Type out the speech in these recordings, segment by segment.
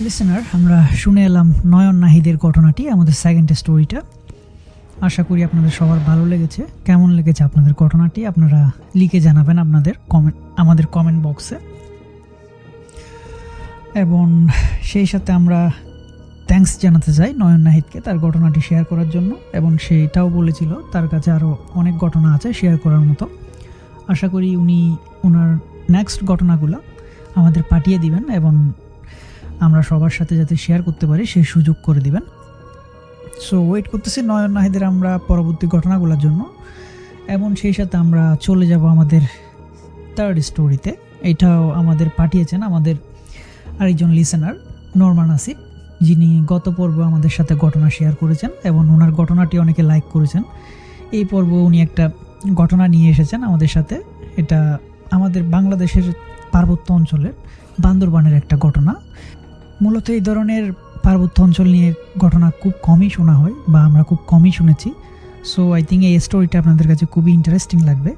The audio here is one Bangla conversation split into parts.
লিসেনার, আমরা শুনে এলাম নয়ন নাহিদের ঘটনাটি, আমাদের সেকেন্ড স্টোরিটা। আশা করি আপনাদের সবার ভালো লেগেছে। কেমন লেগেছে আপনাদের ঘটনাটি আপনারা লিখে জানাবেন আমাদের কমেন্ট বক্সে। এবং সেই সাথে আমরা থ্যাঙ্কস জানাতে চাই নয়ন নাহিদকে তার ঘটনাটি শেয়ার করার জন্য। এবং সেটাও বলেছিল তার কাছে আরও অনেক ঘটনা আছে শেয়ার করার মতো। আশা করি উনি ওনার নেক্সট ঘটনাগুলো আমাদের পাঠিয়ে দিবেন এবং আমরা সবার সাথে যাতে শেয়ার করতে পারি সেই সুযোগ করে দিবেন। সো ওয়েট করতেছি নয়ন নাহিদের আমরা পরবর্তী ঘটনাগুলোর জন্য। এবং সেই সাথে আমরা চলে যাব আমাদের থার্ড স্টোরিতে। এটাও আমাদের পাঠিয়েছেন আমাদের আরেকজন লিসেনার নোরমান আসিফ, যিনি গত পর্ব আমাদের সাথে ঘটনা শেয়ার করেছেন এবং ওনার ঘটনাটি অনেকে লাইক করেছেন। এই পর্ব উনি একটা ঘটনা নিয়ে এসেছেন আমাদের সাথে। এটা আমাদের বাংলাদেশের পার্বত্য অঞ্চলের বান্দরবানের একটা ঘটনা। মূলত এই ধরনের পার্বত্য অঞ্চল নিয়ে ঘটনা খুব কমই শোনা হয় বা আমরা খুব কমই শুনেছি। সো আই থিঙ্ক এই স্টোরিটা আপনাদের কাছে খুবই ইন্টারেস্টিং লাগবে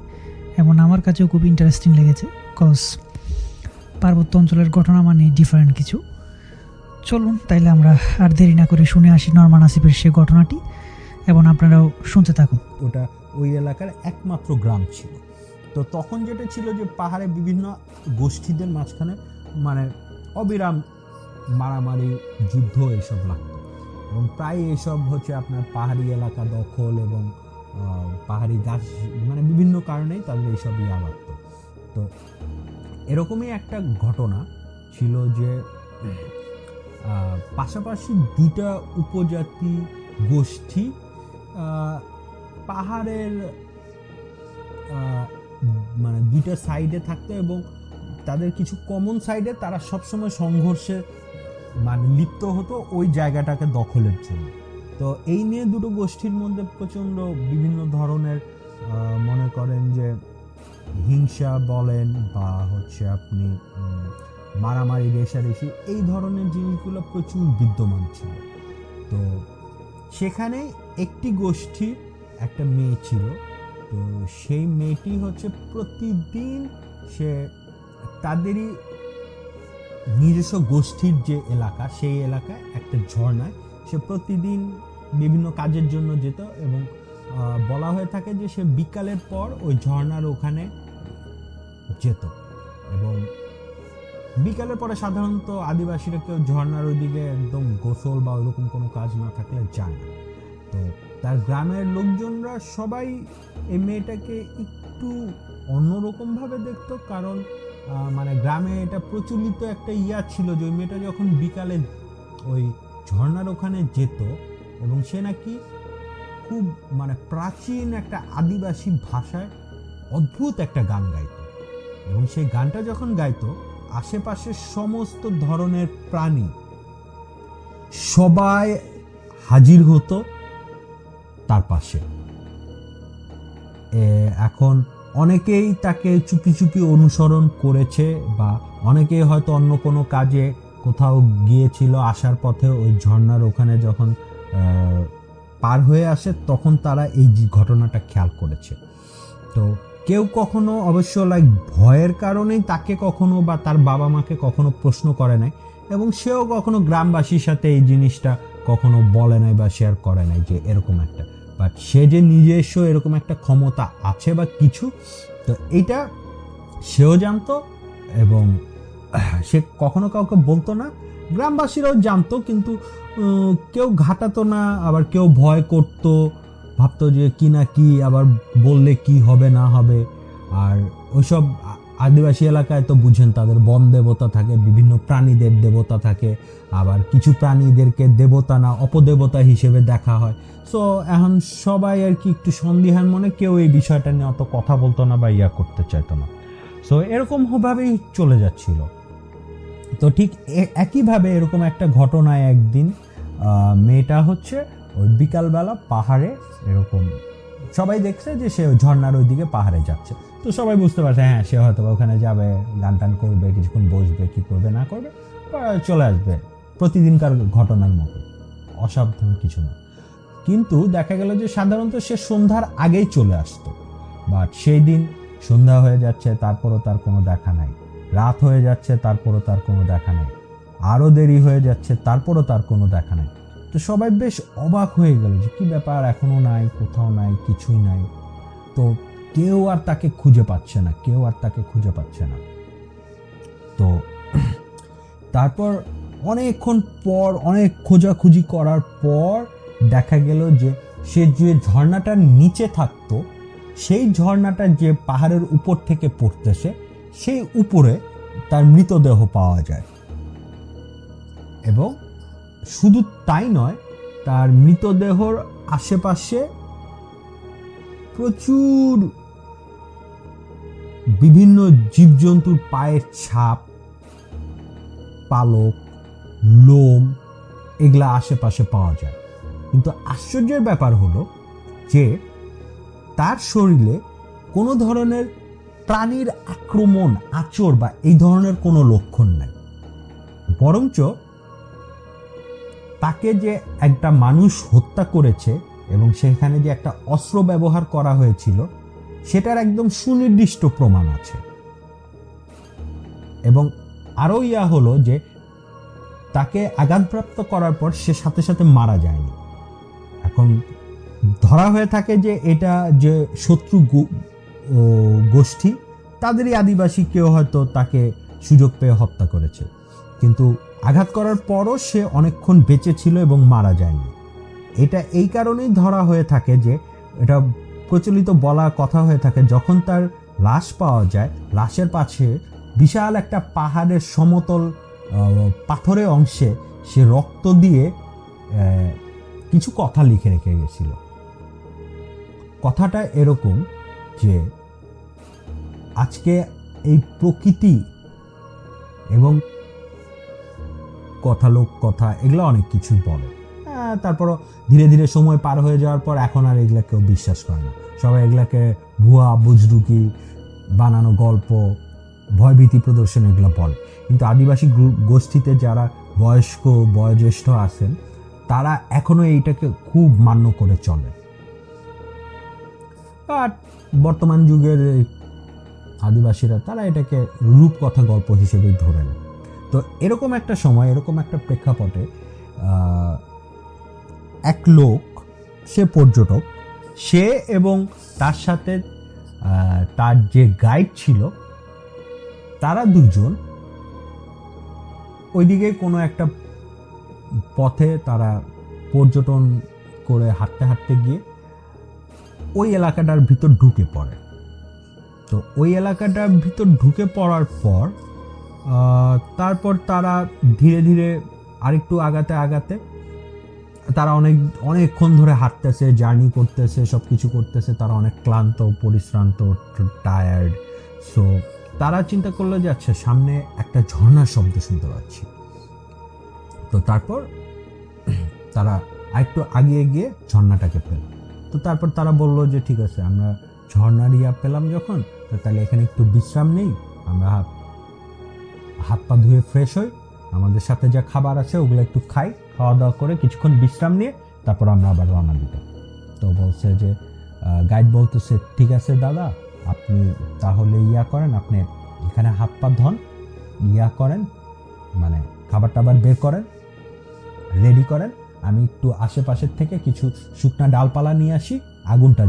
এবং আমার কাছেও খুব ইন্টারেস্টিং লেগেছে, কজ পার্বত্য অঞ্চলের ঘটনা মানে ডিফারেন্ট কিছু। চলুন তাইলে আমরা আর দেরি না করে শুনে আসি নোরমান আসিফের সে ঘটনাটি এবং আপনারাও শুনতে থাকুন। ওটা ওই এলাকার একমাত্র গ্রাম ছিল। তো তখন যেটা ছিল যে পাহাড়ে বিভিন্ন গোষ্ঠীদের মাঝখানে মানে অবিরাম মারামারি, যুদ্ধ এসব লাগতো এবং প্রায় এসব হচ্ছে আপনার পাহাড়ি এলাকা দখল এবং পাহাড়ি গাছ মানে বিভিন্ন কারণেই তাদের এইসব লাগতো। তো এরকমই একটা ঘটনা ছিল যে পাশাপাশি দুটা উপজাতি গোষ্ঠী পাহাড়ের মানে দুইটা সাইডে থাকতো এবং তাদের কিছু কমন সাইডে তারা সবসময় সংঘর্ষে মানে লিপ্ত হতো ওই জায়গাটাকে দখলের জন্য। তো এই নিয়ে দুটো গোষ্ঠীর মধ্যে প্রচণ্ড বিভিন্ন ধরনের মনে করেন যে হিংসা বলেন বা হচ্ছে আপনি মারামারি রেষারেষি এই ধরনের জিনিসগুলো প্রচুর বিদ্যমান ছিল। তো সেখানে একটি গোষ্ঠীর একটা মেয়ে ছিল। তো সেই মেয়েটি হচ্ছে প্রতিদিন সে তাদেরই নিজস্ব গোষ্ঠীর যে এলাকা সেই এলাকায় একটা ঝর্ণায় সে প্রতিদিন বিভিন্ন কাজের জন্য যেত এবং বলা হয়ে থাকে যে সে বিকালের পর ওই ঝর্ণার ওখানে যেত এবং বিকালের পরে সাধারণত আদিবাসীরা কেউ ঝর্ণার ওইদিকে একদম গোসল বা ওইরকম কোনো কাজ না থাকলে যায় না। তো তার গ্রামের লোকজনরা সবাই এই মেয়েটাকে একটু অন্যরকমভাবে দেখতো, কারণ মানে গ্রামে এটা প্রচলিত একটা ছিল যে ওই মেয়েটা যখন বিকালে ওই ঝর্ণার ওখানে যেত এবং সে নাকি খুব মানে প্রাচীন একটা আদিবাসী ভাষায় অদ্ভুত একটা গান গাইতো এবং সেই গানটা যখন গাইতো আশেপাশের সমস্ত ধরনের প্রাণী সবাই হাজির হতো তার পাশে। এখন অনেকেই তাকে চুপি চুপি অনুসরণ করেছে বা অনেকেই হয়তো অন্য কোনো কাজে কোথাও গিয়েছিল, আসার পথে ওই ঝর্ণার ওখানে যখন পার হয়ে আসে তখন তারা এই ঘটনাটা খেয়াল করেছে। তো কেউ কখনো অবশ্য ভয়ের কারণেই তাকে কখনো বা তার বাবা মাকে কখনো প্রশ্ন করে নাই এবং সেও কখনো গ্রামবাসীর সাথে এই জিনিসটা কখনো বলে নাই বা শেয়ার করে নাই যে এরকম একটা, বাট সে যে নিজস্ব এরকম একটা ক্ষমতা আছে বা কিছু, তো এটা সেও জানতো এবং সে কখনো কাউকে বলতো না। গ্রামবাসীরাও জানতো কিন্তু কেউ ঘাটাতো না, আবার কেউ ভয় করতো, ভাবতো যে কি না কি আবার বললে কি হবে না হবে। আর ওইসব আদিবাসী এলাকায় তো বুঝেন তাদের বন দেবতা থাকে, বিভিন্ন প্রাণীদের দেবতা থাকে, আবার কিছু প্রাণীদেরকে দেবতা না অপদেবতা হিসেবে দেখা হয়। সো এখন সবাই আর কি একটু সন্দিহান মনে, কেউ এই বিষয়টা নিয়ে অত কথা বলতো না বা করতে চাইতো না। সো এরকম ভাবেই চলে যাচ্ছিল। তো ঠিক একইভাবে এরকম একটা ঘটনায় একদিন মেয়েটা হচ্ছে ওই বিকালবেলা পাহাড়ে এরকম সবাই দেখছে যে সে ঝর্ণার ওইদিকে পাহাড়ে যাচ্ছে। তো সবাই বুঝতে পারছে হ্যাঁ সে হয়তো ওখানে যাবে, গান টান করবে, কিছুক্ষণ বসবে, কি করবে না করবে, চলে আসবে প্রতিদিনকার ঘটনার মতো, অসাবধান কিছু না। কিন্তু দেখা গেল যে সাধারণত সে সন্ধ্যার আগেই চলে আসতো, বাট সেই দিন সন্ধ্যা হয়ে যাচ্ছে তারপরও তার কোনো দেখা নাই, রাত হয়ে যাচ্ছে তারপরও তার কোনো দেখা নাই। আরও দেরি হয়ে যাচ্ছে, তারপরও তার কোনো দেখা নেই। তো সবাই বেশ অবাক হয়ে গেল যে কি ব্যাপার, এখনো নাই, কোথাও নাই, কিছুই নাই। তো কেউ আর তাকে খুঁজে পাচ্ছে না, কেউ আর তাকে খুঁজে পাচ্ছে না। তো তারপর অনেকক্ষণ পর, অনেক খোঁজাখুঁজি করার পর দেখা গেল যে সে যে ঝর্ণাটার নিচে থাকতো, সেই ঝর্ণাটা যে পাহাড়ের উপর থেকে পড়তেছে, সেই উপরে তার মৃতদেহ পাওয়া যায়। এবং শুধু তাই নয়, তার মৃতদেহর আশেপাশে প্রচুর বিভিন্ন জীবজন্তুর পায়ের ছাপ, পালক, লোম এগুলা আশেপাশে পাওয়া যায়। কিন্তু আশ্চর্যের ব্যাপার হলো যে তার শরীরে কোনো ধরনের প্রাণীর আক্রমণ, আঁচড় বা এই ধরনের কোনো লক্ষণ নাই। বরঞ্চ তাকে যে একটা মানুষ হত্যা করেছে এবং সেখানে যে একটা অস্ত্র ব্যবহার করা হয়েছিল, সেটার একদম সুনির্দিষ্ট প্রমাণ আছে। এবং আরও হলো যে তাকে আঘাতপ্রাপ্ত করার পর সে সাথে সাথে মারা যায়নি। এখন ধরা হয়ে থাকে যে এটা যে শত্রু গোষ্ঠী, তাদেরই আদিবাসী কেউ হয়তো তাকে সুযোগ পেয়ে হত্যা করেছে, কিন্তু আঘাত করার পরও সে অনেকক্ষণ বেঁচে ছিল এবং মারা যায়নি। এটা এই কারণেই ধরা হয়ে থাকে যে এটা প্রচলিত বলা কথা হয়ে থাকে, যখন তার লাশ পাওয়া যায়, লাশের পাশে বিশাল একটা পাহাড়ের সমতল পাথরের অংশে সে রক্ত দিয়ে কিছু কথা লিখে রেখে গেছিল। কথাটা এরকম যে আজকে এই প্রকৃতি এবং কথা, লোক কথা, এগুলো অনেক কিছু বলে। তারপরও ধীরে ধীরে সময় পার হয়ে যাওয়ার পর এখন আর এগুলা কেউ বিশ্বাস করে না। সবাই এগুলাকে ভুয়া, বুজরুকি, বানানো গল্প, ভয়ভীতি প্রদর্শন এগুলো বলে। কিন্তু আদিবাসী গোষ্ঠীতে যারা বয়স্ক, বয়োজ্যেষ্ঠ আছেন, তারা এখনো এইটাকে খুব মান্য করে চলে। আর বর্তমান যুগের আদিবাসীরা তারা এটাকে রূপকথা গল্প হিসেবেই ধরে নেয়। তো এরকম একটা সময়, এরকম একটা প্রেক্ষাপটে এক লোক, সে পর্যটক, সে এবং তার সাথে তার যে গাইড ছিল, তারা দুজন ওইদিকে কোনো একটা পথে তারা পর্যটন করে হাঁটতে হাঁটতে গিয়ে ওই এলাকাটার ভিতর ঢুকে পড়ে। তো ওই এলাকাটার ভিতর ঢুকে পড়ার পর তারপর তারা ধীরে ধীরে আরেকটু আগাতে আগাতে তারা অনেকক্ষণ ধরে হাঁটতেছে, জার্নি করতেছে, সব কিছু করতেছে। তারা অনেক ক্লান্ত, পরিশ্রান্ত, টায়ার্ড। সো তারা চিন্তা করলো যে আচ্ছা, সামনে একটা ঝর্ণার শব্দ শুনতে পাচ্ছি। তো তারপর তারা আরেকটু আগিয়ে গিয়ে ঝর্ণাটাকে পেল। তো তারপর তারা বললো যে ঠিক আছে, আমরা ঝর্ণার পেলাম যখন, তো তাহলে এখানে একটু বিশ্রাম নেই, আমরা হাত পা ধুয়ে ফ্রেশ হই, আমাদের সাথে যা খাবার আছে ওগুলো একটু খাই, খাওয়া দাওয়া করে কিছুক্ষণ বিশ্রাম নিয়ে তারপর আমরা আবার রওনা দিব। তো বলছে যে গাইড বলতেছে ঠিক আছে দাদা, আপনি তাহলে করেন, আপনি এখানে হাত পা ধন, করেন, মানে খাবার টাবার বের করেন, রেডি করেন, আমি একটু আশেপাশের থেকে কিছু শুকনা ডালপালা নিয়ে আসি, আগুনটা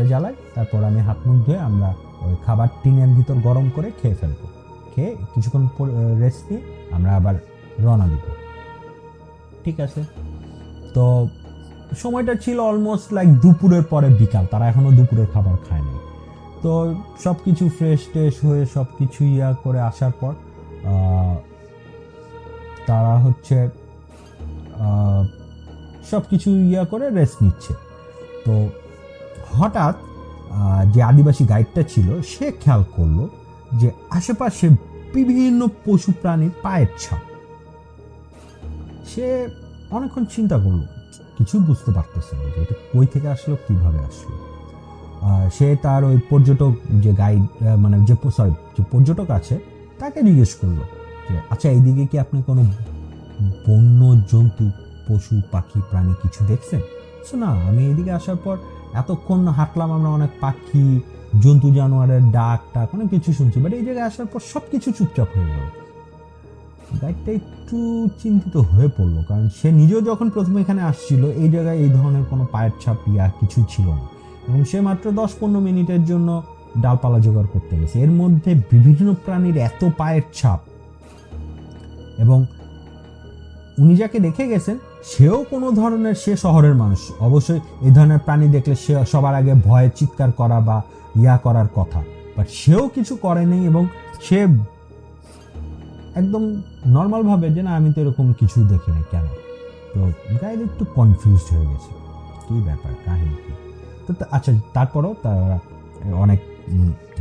জ্বালাই, তারপর আমি হাত মুখ ধুয়ে আমরা ওই খাবার টিনের ভিতর গরম করে খেয়ে ফেলবো, খেয়ে কিছুক্ষণ রেস্ট নিয়ে আমরা আবার রওনা দিব। ঠিক আছে। তো সময়টা ছিল অলমোস্ট লাইক দুপুরের পরে বিকাল, তারা এখনো দুপুরের খাবার খায় নাই। তো সব কিছু ফ্রেশ ট্রেশ হয়ে সব কিছু করে আসার পর তারা হচ্ছে সব কিছু করে রেস্ট নিচ্ছে। তো হঠাৎ যে আদিবাসী গাইডটা ছিল, সে খেয়াল করলো যে আশেপাশে বিভিন্ন পশু প্রাণীর পায়ের ছাপ। সে অনেকক্ষণ চিন্তা করলো, কিছু বুঝতে পারতেছে না যে এটা কই থেকে আসলো, কিভাবে আসলো। সে তার ওই পর্যটক যে গাইড, মানে যে পর্যটক আছে, তাকে জিজ্ঞেস করলো যে আচ্ছা, এইদিকে কি আপনি কোনো বন্য জন্তু, পশু পাখি, প্রাণী কিছু দেখছেন? না, আমি এইদিকে আসার পর এতক্ষণ হাঁটলাম, আমরা অনেক পাখি, জন্তু জানোয়ারের ডাক টাক অনেক কিছু শুনছি, বাট এই জায়গায় আসার পর সব কিছু চুপচাপ হয়ে গেল। গাইডটা একটু চিন্তিত হয়ে পড়লো, কারণ সে নিজেও যখন প্রথমে এখানে আসছিল এই জায়গায় এই ধরনের কোনো পায়ের ছাপ কিছুই ছিল না, এবং সে মাত্র 10-15 মিনিটের জন্য ডালপালা জোগাড় করতে গেছে। এর মধ্যে বিভিন্ন প্রাণীর এত পায়ের ছাপ, এবং উনি যাকে দেখে গেছেন সেও কোনো ধরনের, সে শহরের মানুষ, অবশ্যই এই ধরনের প্রাণী দেখলে সে সবার আগে ভয়ে চিৎকার করা বা করার কথা, বাট সেও কিছু করেনি, এবং সে একদম নর্মাল ভাবে যে না আমি তো এরকম কিছুই দেখিনি কেন। তো গাইড একটু কনফিউজড হয়ে গেছে, কি ব্যাপার, কাহিনী কি। তো আচ্ছা, তারপরও তারা অনেক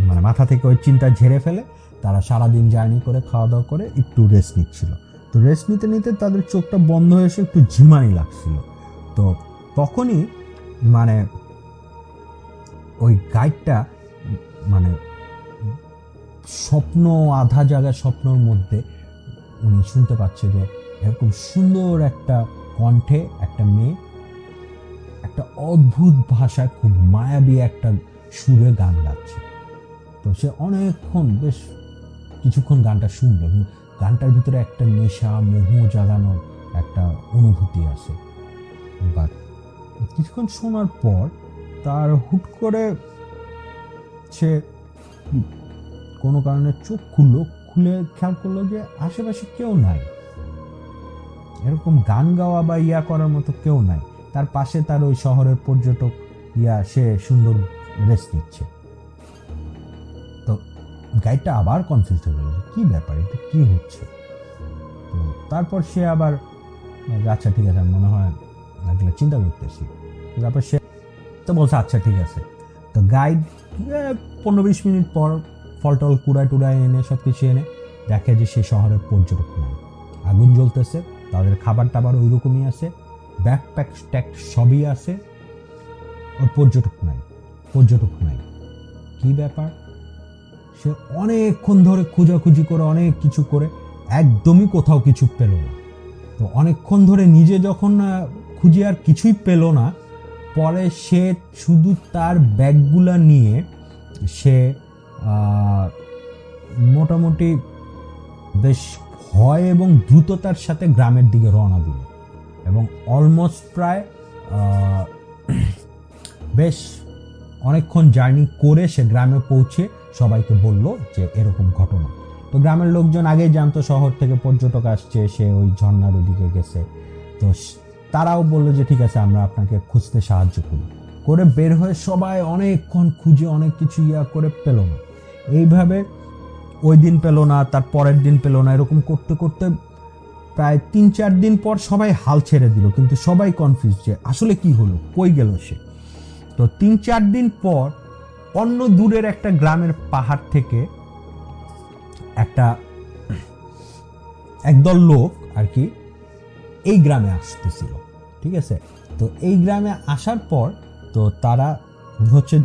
মানে মাথা থেকে ওই চিন্তা ঝেড়ে ফেলে তারা সারাদিন জার্নি করে খাওয়া দাওয়া করে একটু রেস্ট নিচ্ছিল। তো রেস্ট নিতে নিতে তাদের চোখটা বন্ধ হয়ে এসে একটু ঝিমানি লাগছিল। তো তখনই মানে ওই গাইডটা মানে স্বপ্ন, আধা জায়গায় স্বপ্নের মধ্যে উনি শুনতে পাচ্ছে যে এরকম সুন্দর একটা কণ্ঠে একটা মেয়ে একটা অদ্ভুত ভাষায় খুব মায়াবী একটা সুরে গান গাচ্ছে। তো সে অনেকক্ষণ বেশ কিছুক্ষণ গানটা শুনলো, এবং গানটার ভিতরে একটা নেশা, মোহ জাগানোর একটা অনুভূতি আসে। বাট কিছুক্ষণ শোনার পর তার হুট করে সে কোনো কারণে চোখ খুলে খেয়াল করলো যে আশেপাশে কেউ নাই, এরকম গান গাওয়া বা করার মতো কেউ নাই। তার পাশে তার ওই শহরের পর্যটক সে সুন্দর রেস্ট নিচ্ছে। তো গাইডটা আবার কনফিউজ হয়ে গেল, কি ব্যাপার, এটা কি হচ্ছে। তো তারপর সে আবার আচ্ছা ঠিক আছে, মনে হয় এগুলো চিন্তা করতেছি। তারপর সে তো বলছে আচ্ছা ঠিক আছে। তো গাইড 15-20 মিনিট পর ফল টল কুড়ায় এনে সব কিছু এনে দেখে যে সে শহরের পর্যটক নাই, আগুন জ্বলতেছে, তাদের খাবার টাবার ওই রকমই আছে, ব্যাকপ্যাক ট্যাক সবই আছে, ওর পর্যটক নাই। কি ব্যাপার, সে অনেকক্ষণ ধরে খোঁজাখুঁজি করে অনেক কিছু করে একদমই কোথাও কিছু পেল না। তো অনেকক্ষণ ধরে নিজে যখন খুঁজে আর কিছুই পেল না, পরে সে শুধু তার ব্যাগগুলা নিয়ে সে মোটামুটি বেশ ভয় এবং দ্রুততার সাথে গ্রামের দিকে রওনা দিল, এবং অলমোস্ট প্রায় বেশ অনেকক্ষণ জার্নি করে সে গ্রামে পৌঁছে সবাইকে বলল যে এরকম ঘটনা। তো গ্রামের লোকজন আগেই জানতো শহর থেকে পর্যটক আসছে, সে ওই ঝর্ণার ওদিকে গেছে। তো তারাও বললো যে ঠিক আছে, আমরা আপনাকে খুঁজতে সাহায্য করে বের হয়ে সবাই অনেকক্ষণ খুঁজে অনেক কিছু করে পেল না। এইভাবে ওই দিন পেল না, তার পরের দিন পেল না, এরকম করতে করতে প্রায় 3-4 দিন পর সবাই হাল ছেড়ে দিল, কিন্তু সবাই কনফিউজ যে আসলে কি হলো, কই গেল সে। তো 3-4 দিন পর অন্য দূরের একটা গ্রামের পাহাড় থেকে একদল লোক আর কি এই গ্রামে আসতেছিল, ঠিক আছে। তো এই গ্রামে আসার পর তো তারা হচ্ছে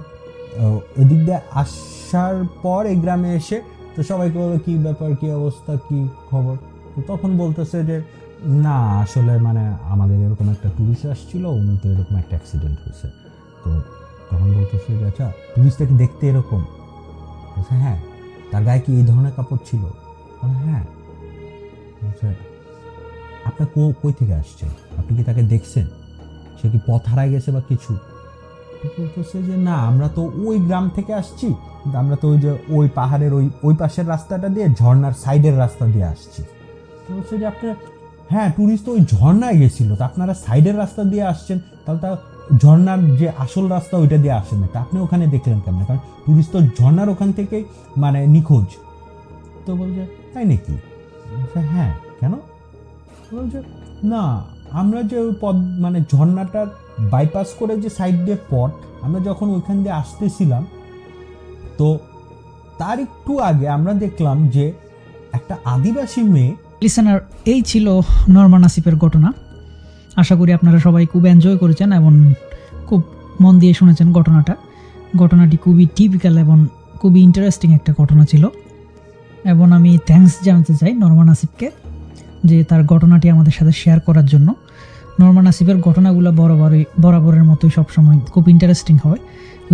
এদিক দিয়ে আসার পর এই গ্রামে এসে তো সবাইকে বলো কি ব্যাপার, কি অবস্থা, কি খবর। তো তখন বলতেছে যে না আসলে মানে আমাদের এরকম একটা টুরিস্ট আসছিল, উনি তো এরকম একটা অ্যাক্সিডেন্ট হয়েছে। তো তখন বলতেছে যে আচ্ছা টুরিস্টটা কি দেখতে এরকম? বলছে হ্যাঁ। তার গায়ে কি এই ধরনের কাপড় ছিল? হ্যাঁ। আচ্ছা আপনার কই থেকে আসছেন, আপনি কি তাকে দেখছেন, সে কি পথ হারায় গেছে বা কিছু? বলতেছে যে না আমরা তো ওই গ্রাম থেকে আসছি, কিন্তু আমরা তো ওই যে ওই পাহাড়ের ওই পাশের রাস্তাটা দিয়ে ঝর্ণার সাইডের রাস্তা দিয়ে আসছি। তো বলছে যে আপনার হ্যাঁ টুরিস্ট তো ওই ঝর্ণায় গেছিল, তো আপনারা সাইডের রাস্তা দিয়ে আসছেন, তাহলে তা ঝর্ণার যে আসল রাস্তা ওইটা দিয়ে আসেন না, তা আপনি ওখানে দেখলেন কেমন? কারণ টুরিস্ট তো ঝর্ণার ওখান থেকেই মানে নিখোঁজ। তো বলছে তাই নাকি? হ্যাঁ কেন? বলছে না আমরা যে ওই পথ মানে ঝর্ণাটার বাইপাস করে যে সাইড দিয়ে পথ, আমরা যখন ওইখান দিয়ে আসতেছিলাম তো তার একটু আগে আমরা দেখলাম যে একটা আদিবাসী মেয়ে। লিসেনার, এই ছিল নরমান আসিফের ঘটনা। আশা করি আপনারা সবাই খুব এনজয় করেছেন এবং খুব মন দিয়ে শুনেছেন ঘটনাটি খুবই টিপিক্যাল এবং খুবই ইন্টারেস্টিং একটা ঘটনা ছিল। এবং আমি থ্যাঙ্কস জানাতে চাই নরমান আসিফকে যে তার ঘটনাটি আমাদের সাথে শেয়ার করার জন্য। নরমান আসিফের ঘটনাগুলো বরাবরের মতোই সবসময় খুব ইন্টারেস্টিং হয়।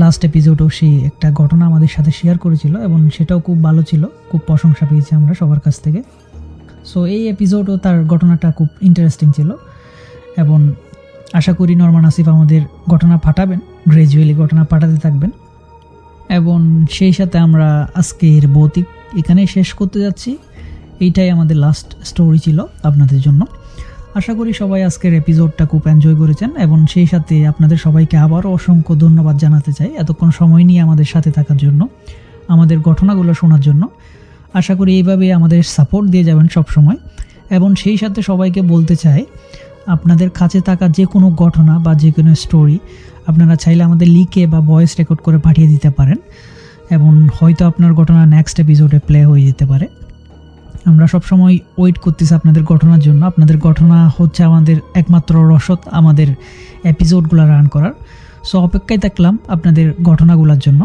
লাস্ট এপিসোডেও সে একটা ঘটনা আমাদের সাথে শেয়ার করেছিল এবং সেটাও খুব ভালো ছিল, খুব প্রশংসা পেয়েছি আমরা সবার কাছ থেকে। সো এই এপিসোডও তার ঘটনাটা খুব ইন্টারেস্টিং ছিল এবং আশা করি নরমান আসিফ আমাদের ঘটনা পাঠাবেন, গ্র্যাজুয়ালি ঘটনা পাঠাতে থাকবেন। এবং সেই সাথে আমরা আজকের ভৌতিক এখানেই শেষ করতে যাচ্ছি। এইটাই আমাদের লাস্ট স্টোরি ছিল আপনাদের জন্য। আশা করি সবাই আজকের এপিসোডটা খুব এনজয় করেছেন এবং সেই সাথে আপনাদের সবাইকে আবারও অসংখ্য ধন্যবাদ জানাতে চাই এতক্ষণ সময় নিয়ে আমাদের সাথে থাকার জন্য, আমাদের ঘটনাগুলো শোনার জন্য। আশা করি এইভাবে আমাদের সাপোর্ট দিয়ে যাবেন সব সময়। এবং সেই সাথে সবাইকে বলতে চাই, আপনাদের কাছে থাকা যে কোনো ঘটনা বা যে কোনো স্টোরি আপনারা চাইলে আমাদের লিখে বা ভয়েস রেকর্ড করে পাঠিয়ে দিতে পারেন এবং হয়তো আপনার ঘটনা নেক্সট এপিসোডে প্লে হয়ে যেতে পারে। আমরা সবসময় ওয়েট করতেছি আপনাদের ঘটনার জন্য। আপনাদের ঘটনা হচ্ছে আমাদের একমাত্র রসদ আমাদের এপিসোডগুলো রান করার। সো অপেক্ষায় থাকলাম আপনাদের ঘটনাগুলোর জন্য।